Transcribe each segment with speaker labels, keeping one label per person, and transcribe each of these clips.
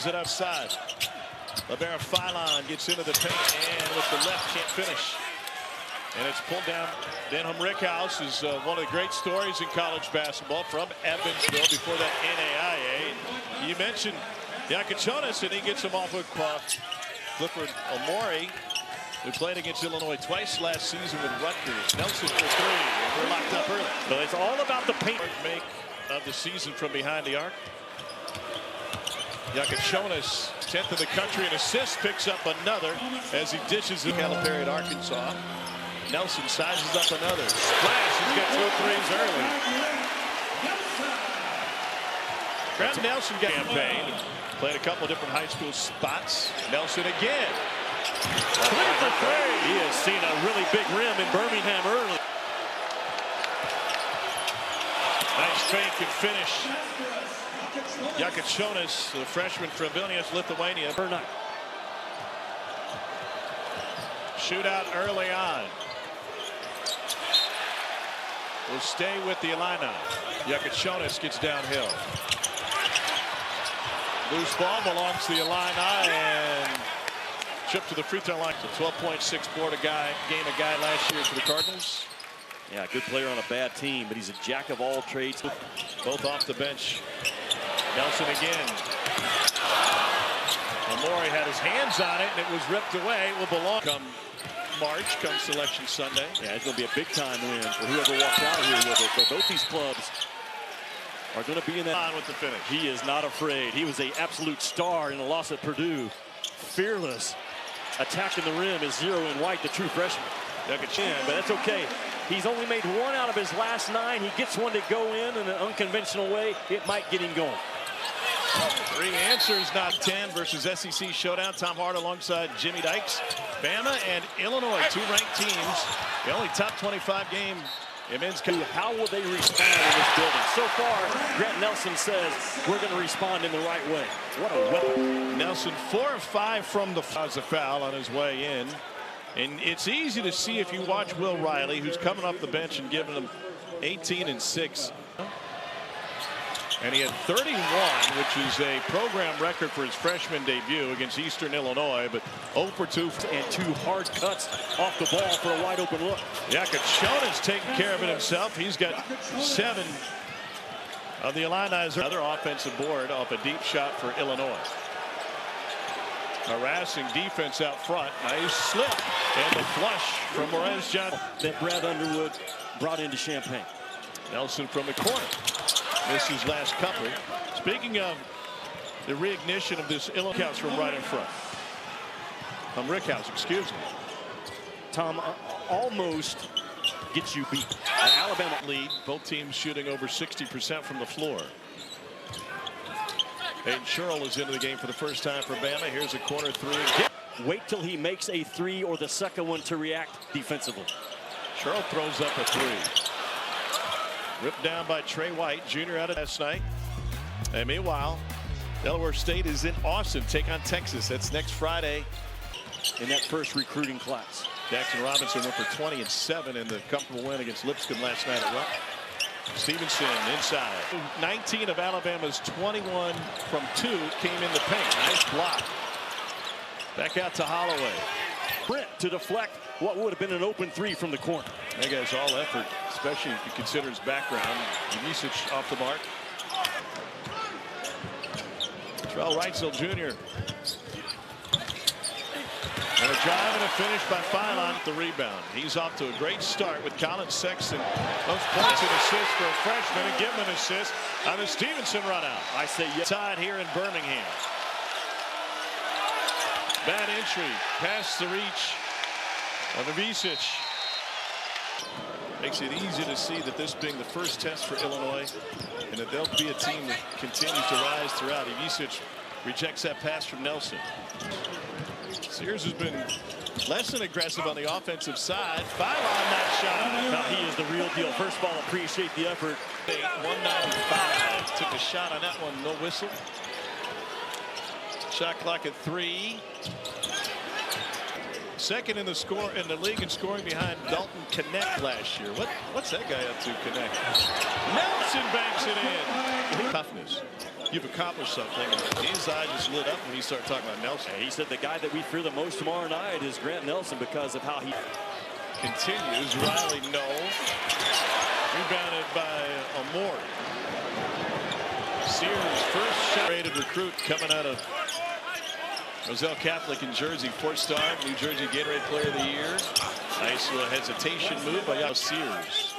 Speaker 1: Brings it outside. Libero Philon gets into the paint and with the left can't finish. And it's pulled down. Denham Rickhouse is one of the great stories in college basketball from Evansville before that NAIA. You mentioned Yakachonis, and he gets him off of Clifford Omori, who played against Illinois twice last season with Rutgers. Nelson for three, and we're locked up early.
Speaker 2: So it's all about the paint.
Speaker 1: Make of the season from behind the arc. Yakachonis, 10th in the country in assists, picks up another as he dishes it. Calipari at Arkansas. Nelson sizes up another. Splash, he's got 2 threes early. Grant Nelson campaign. Played a couple different high school spots. Nelson again. 3 for 3.
Speaker 2: He has seen a really big rim in Birmingham early.
Speaker 1: Nice fake and finish. Yakachonis, the freshman from Vilnius, Lithuania. Shootout early on. Will stay with the Illini. Yakachonis gets downhill. Loose ball belongs to the Illini and trip to the free throw line. It's a 12.6 board game a guy last year for the Cardinals.
Speaker 2: Yeah, good player on a bad team, but he's a jack of all trades.
Speaker 1: Both off the bench. Nelson again. Omori had his hands on it and it was ripped away. It will belong. Come March, come Selection Sunday.
Speaker 2: Yeah, it's going to be a big time win for whoever walks out of here with it. But both these clubs are going to be in that.
Speaker 1: On with the finish.
Speaker 2: He is not afraid. He was an absolute star in the loss at Purdue. Fearless. Attacking the rim is Zero and White, the true freshman. But that's okay. He's only made 1 out of his last 9. He gets one to go in an unconventional way. It might get him going.
Speaker 1: 3 answers, not 10 versus SEC showdown. Tom Hart alongside Jimmy Dykes. Bama and Illinois, 2 ranked teams. The only top 25 game in men's.
Speaker 2: How will they respond in this building? So far, Grant Nelson says we're going to respond in the right way. What a weapon.
Speaker 1: Nelson 4 of 5 from the foul on his way in. And it's easy to see if you watch Will Riley, who's coming off the bench and giving them 18 and 6. And he had 31, which is a program record for his freshman debut against Eastern Illinois, but 0 for 2.
Speaker 2: And 2 hard cuts off the ball for a wide open look.
Speaker 1: Yakachonis taking care of it himself. He's got 7 of the Illini's. Another offensive board off a deep shot for Illinois. Harassing defense out front. Nice slip. And the flush from Morez Johnson.
Speaker 2: That Brad Underwood brought into Champaign.
Speaker 1: Nelson from the corner. Misses last couple. Speaking of the reignition of this Illinois from right in front. From Rickhouse, excuse me.
Speaker 2: Tom almost gets you beat.
Speaker 1: Alabama lead. Both teams shooting over 60% from the floor. And Sherrill is into the game for the first time for Bama. Here's a corner 3.
Speaker 2: Wait till he makes a 3 or the second one to react defensively.
Speaker 1: Sherrill throws up a 3. Ripped down by Trey White, Jr. out of last night. And meanwhile, Delaware State is in Austin, take on Texas. That's next Friday.
Speaker 2: In that first recruiting class.
Speaker 1: Jackson Robinson went for 20 and 7 in the comfortable win against Lipscomb last night at Rupp. Stevenson inside. 19 of Alabama's 21 from 2 came in the paint. Nice block. Back out to Holloway.
Speaker 2: Brent to deflect what would have been an open 3 from the corner.
Speaker 1: That guy's all effort, especially if you consider his background. Yusich off the mark. Terrell Wrightsell Jr. And a drive and a finish by Philon. The rebound. He's off to a great start with Colin Sexton. Those points and assists for a freshman, and give him an assist on the Stevenson run out.
Speaker 2: I say yes.
Speaker 1: Tied here in Birmingham. Bad entry. Past the reach of Yusich. Makes it easy to see that this being the first test for Illinois, and that they'll be a team that continues to rise throughout. Yusich rejects that pass from Nelson. Sears has been less than aggressive on the offensive side. Philon not shot.
Speaker 2: Now he is the real deal. First of all, appreciate the effort.
Speaker 1: 195. Took a shot on that one. No whistle. Shot clock at 3. Second in the league in scoring behind Dalton Connect last year. What's that guy up to, Connect? Nelson banks it in. Toughness. you've accomplished something. His eyes just lit up when he started talking about Nelson.
Speaker 2: He said the guy that we fear the most tomorrow night is Grant Nelson because of how he
Speaker 1: continues. Riley, no. Rebounded by Amore. Sears, first shot rated recruit coming out of Roselle Catholic in Jersey, 4-star, New Jersey Gatorade Player of the Year. Nice little hesitation move by Sears.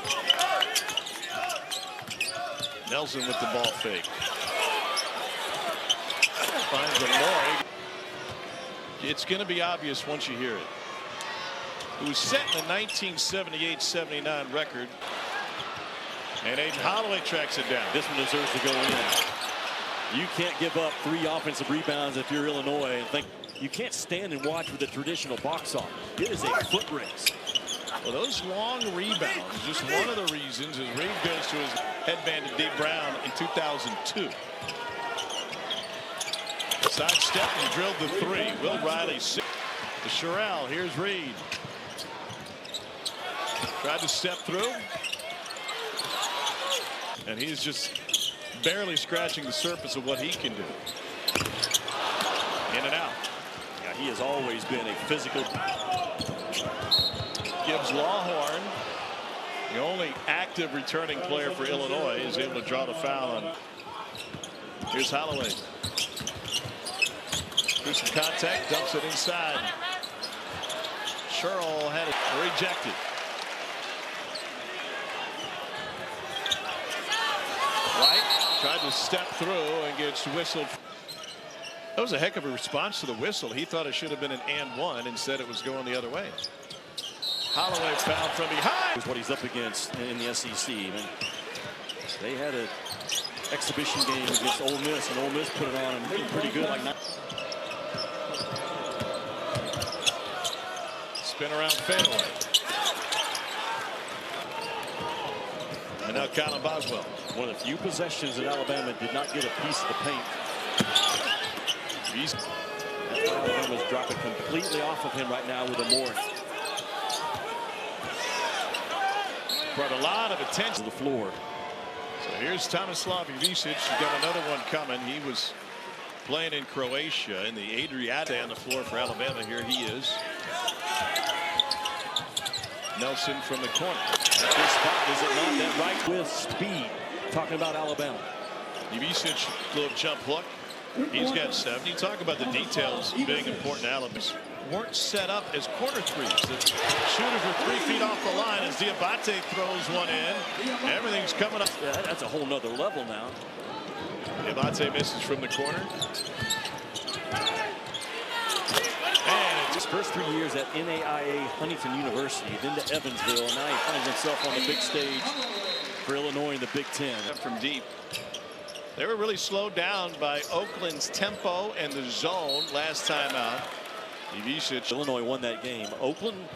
Speaker 1: Nelson with the ball fake. Finds Amore. It's going to be obvious once you hear it. It was set in the 1978-79 record. And Aiden Holloway tracks it down.
Speaker 2: This one deserves to go in. You can't give up 3 offensive rebounds if you're Illinois and think you can't stand and watch with the traditional box off. It is a foot race.
Speaker 1: Well, those long rebounds, just one of the reasons is Reed goes to his headband to Dave Brown in 2002. Sidestep and drilled the 3. Will Riley to Sherrill. Here's Reed. Tried to step through. And he's just barely scratching the surface of what he can do. In and out.
Speaker 2: Yeah, he has always been a physical.
Speaker 1: Gibbs Lawhorn, the only active returning player for Illinois, is able to draw the foul on. Here's Holloway. Through some contact, dumps it inside. Sherrill had it rejected. White tried to step through and gets whistled. That was a heck of a response to the whistle. He thought it should have been an and one. Instead, it was going the other way. Holloway fouled from behind.
Speaker 2: Is what he's up against in the SEC. I mean, they had an exhibition game against Ole Miss, and Ole Miss put it on him. They were pretty good. Like
Speaker 1: spin around fadeaway. And now Colin Boswell.
Speaker 2: One of the few possessions that Alabama did not get a piece of the paint. Alabama's dropping completely off of him right now with Amore.
Speaker 1: Brought a lot of attention
Speaker 2: to the floor.
Speaker 1: So here's Tomislav Ivicic. He's got another one coming. He was playing in Croatia in the Adriatic on the floor for Alabama. Here he is. Nelson from the corner.
Speaker 2: This spot, is it not that right with speed? Talking about Alabama.
Speaker 1: Ivicic, little jump hook. He's got 7. You talk about the details being important to Alabama. Weren't set up as corner threes. The shooters were 3 feet off the line as Diabate throws one in. Everything's coming up.
Speaker 2: Yeah, that's a whole nother level now.
Speaker 1: Diabate misses from the corner. And
Speaker 2: his first 3 years at NAIA Huntington University, then to Evansville, and now he finds himself on the big stage for Illinois in the Big Ten.
Speaker 1: From deep. They were really slowed down by Oakland's tempo and the zone last time out. Ivicic.
Speaker 2: Illinois won that game. Oakland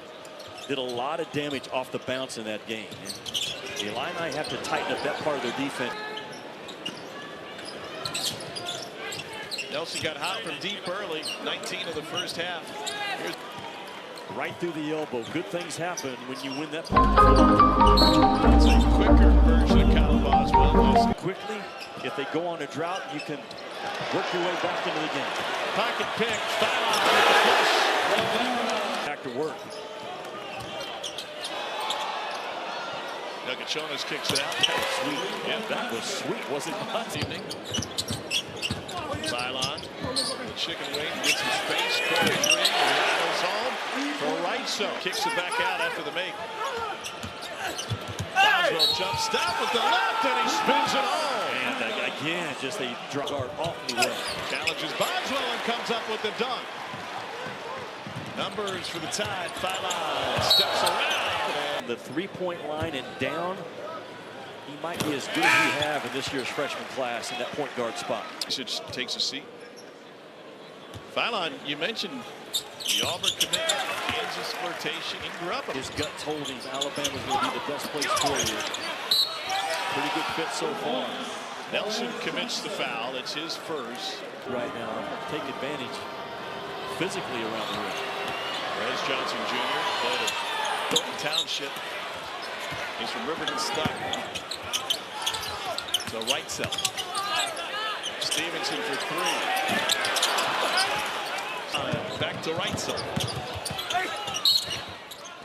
Speaker 2: did a lot of damage off the bounce in that game. And the Illini have to tighten up that part of their defense.
Speaker 1: Nelson got hot from deep early. 19 of the first half. Here's
Speaker 2: right through the elbow. Good things happen when you win that.
Speaker 1: It's a quicker version of Colin Boswell.
Speaker 2: Quickly, if they go on a drought, you can work your way back into the game.
Speaker 1: Pocket pick, foul with the push.
Speaker 2: Back to work.
Speaker 1: Nagachonis kicks it out.
Speaker 2: That was sweet. Yeah, that was sweet, wasn't it?
Speaker 1: Last evening. Cylon, the chicken wing, gets some space. Corner 3, rattles home for Riso. Kicks it back out after the make. Boswell jump stop with the left, and he spins it home.
Speaker 2: And again, just a drop guard awfully well.
Speaker 1: Challenges Boswell and comes up with the dunk. Numbers for the Tide. Phylon steps around.
Speaker 2: The three-point line and down. He might be as good as we have in this year's freshman class in that point guard spot.
Speaker 1: Takes a seat. Phylon, you mentioned the Auburn commitment, Kansas flirtation. He grew up.
Speaker 2: His gut told him Alabama's going to be the best place for you. Pretty good fit so far.
Speaker 1: Nelson commits the foul. It's his first.
Speaker 2: Right now, take advantage physically around the rim.
Speaker 1: Rez Johnson Jr. played at Thornton Township. He's from Riverton Stock. So right cell. Stevenson for three. Back to Reitzel.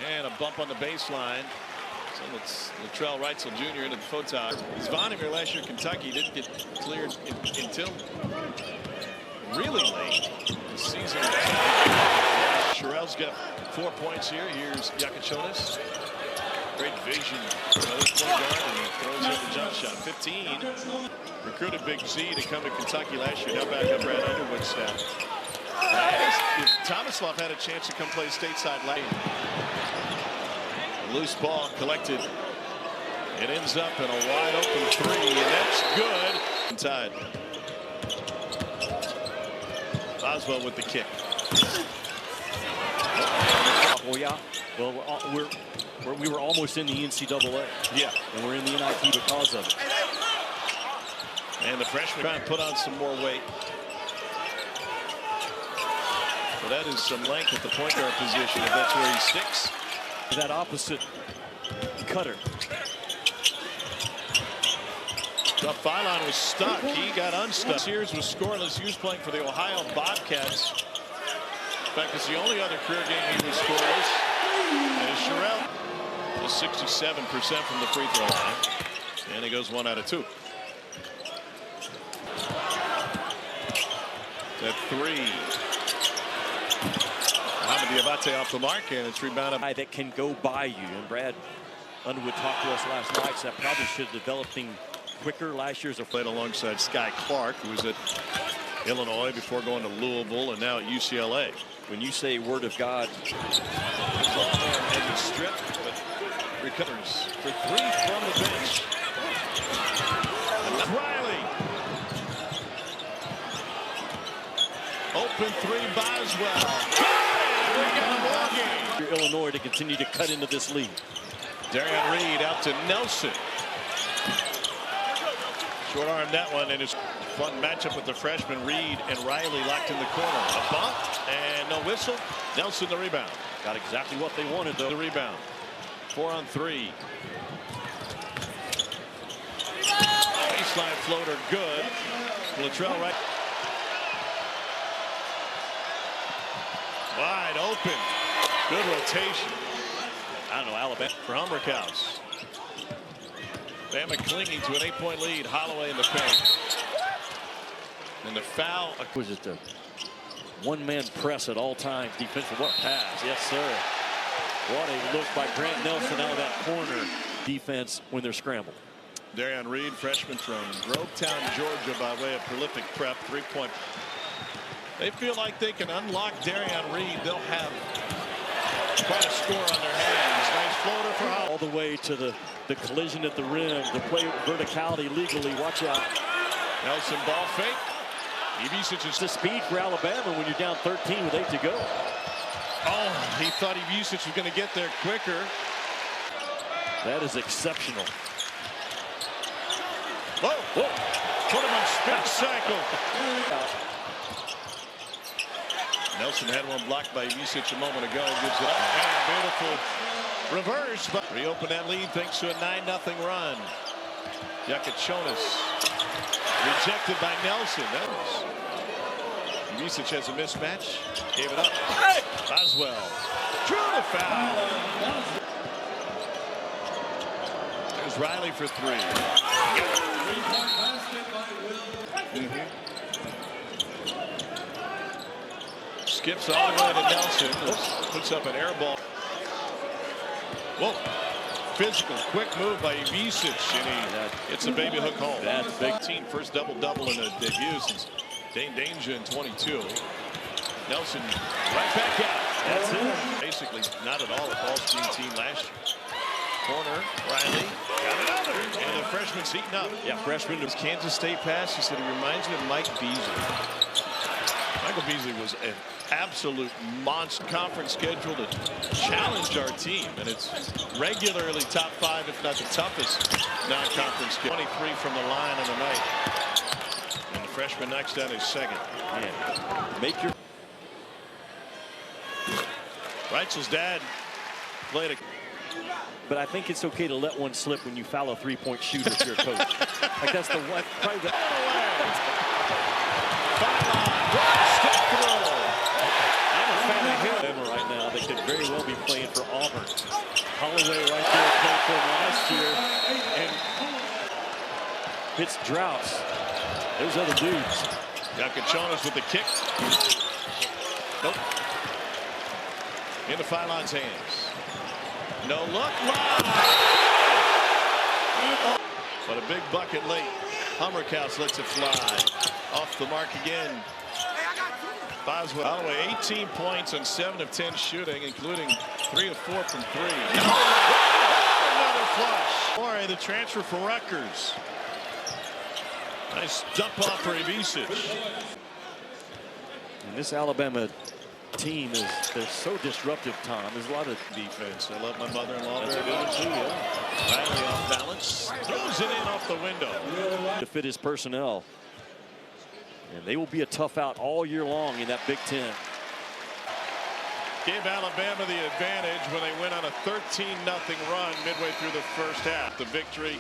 Speaker 1: And a bump on the baseline. So it's Latrell Reitzel Jr. into the photo. Zvonimir last year Kentucky didn't get cleared until really late this season. Sherrell's got 4 points here. Here's Yakachonis. Great vision. Another point guard, and he throws in the jump shot. 15. Recruited Big Z to come to Kentucky last year. Now back up Brad Underwood's staff. Tomislav had a chance to come play stateside late. Loose ball collected. It ends up in a wide open three, and that's good. Inside. Boswell with the kick.
Speaker 2: Oh yeah. Well, we were almost in the NCAA.
Speaker 1: Yeah,
Speaker 2: and we're in the NIT because of it.
Speaker 1: And the freshman trying to put on some more weight. So that is some length at the point guard position, if that's where he sticks.
Speaker 2: That opposite cutter.
Speaker 1: The Phylon was stuck. He got unstuck. Sears was scoreless. He was playing for the Ohio Bobcats. In fact, it's the only other career game he was scoreless. And Sherrell is 67% from the free throw line. And he goes 1 out of 2. That three. Mohamed Diabate off the mark, and it's rebounded.
Speaker 2: That can go by you. And Brad Underwood talked to us last night, so that probably should have developed things quicker. Last year's
Speaker 1: played alongside Sky Clark, who was at Illinois before going to Louisville and now at UCLA.
Speaker 2: When you say word of God,
Speaker 1: and the strip, but recovers for three from the bench. Riley. Open three, Boswell.
Speaker 2: Illinois to continue to cut into this lead.
Speaker 1: Darian Reed out to Nelson. Short arm that one, and it's fun matchup with the freshman Reed and Riley locked in the corner. A bump and no whistle. Nelson the rebound.
Speaker 2: Got exactly what they wanted though.
Speaker 1: The rebound. 4 on 3. Baseline floater good. Latrell right. Wide open. Good rotation.
Speaker 2: I don't know, Alabama.
Speaker 1: For Humberkaus. Bama clinging to an 8-point lead. Holloway in the paint. And the foul.
Speaker 2: Was it the one-man press at all times? Defensive, what pass? Yes, sir. What a look by Grant Nelson out of that corner defense when they're scrambled.
Speaker 1: Darian Reed, freshman from Grovetown, Georgia, by way of prolific prep, 3-point. They feel like they can unlock Darian Reed. They'll have quite a score on their hands. Nice floater for Holloway.
Speaker 2: All the way to the collision at the rim, the play verticality legally. Watch out.
Speaker 1: Nelson ball fake. Ivisic is
Speaker 2: the speed for Alabama when you're down 13 with 8 to go.
Speaker 1: Oh, he thought Ivisic was going to get there quicker.
Speaker 2: That is exceptional.
Speaker 1: Whoa, whoa. Put him on spin cycle. Nelson had one blocked by Ivisic a moment ago. Gives it up. And a beautiful reverse. But reopen that lead thanks to a 9-0 run. Yakachonis. Rejected by Nelson. Ivisic has a mismatch. Gave it up. Boswell. Drew the foul. There's Riley for 3. Skips all the way to Nelson. Puts up an air ball. Whoa. Physical, quick move by Ivisic, and it's a baby hook home.
Speaker 2: That's big.
Speaker 1: Team first double-double in a debut since Dane Danger in 22. Nelson right back out.
Speaker 2: That's it.
Speaker 1: Basically not at all a ball screen team last year. Corner, Riley, got another. And the freshman's heating up.
Speaker 2: Yeah, freshman.
Speaker 1: His Kansas State pass, he said he reminds me of Mike Beasley. Michael Beasley was an absolute monster. Conference schedule to challenge our team, and it's regularly top 5, if not the toughest non-conference schedule. 23 from the line on the night, and the freshman knocks down his second.
Speaker 2: Man, make your.
Speaker 1: Reitzel's dad played a.
Speaker 2: But I think it's okay to let one slip when you foul a 3-point shooter if you're a coach. Like that's the one. Probably the
Speaker 1: Step through.
Speaker 2: I'm a fan of him right now. They could very well be playing for Auburn. Holloway right there played for him last year and hits droughts. There's other dudes.
Speaker 1: Yakachonis with the kick. Nope. Into Philon's hands. No look. But a big bucket late. Hummerkaus lets it fly. Off the mark again. Boswell. Holloway 18 points on 7 of 10 shooting, including 3 of 4 from 3. Another flush. Boy, the transfer for Rutgers. Nice dump off for Ivisic.
Speaker 2: And this Alabama team they're so disruptive, Tom. There's a lot of
Speaker 1: defense. I love my mother-in-law very much too. Yeah. Riley off balance. Throws it in off the window.
Speaker 2: To fit his personnel. And they will be a tough out all year long in that Big Ten.
Speaker 1: Gave Alabama the advantage when they went on a 13-0 run midway through the first half. The victory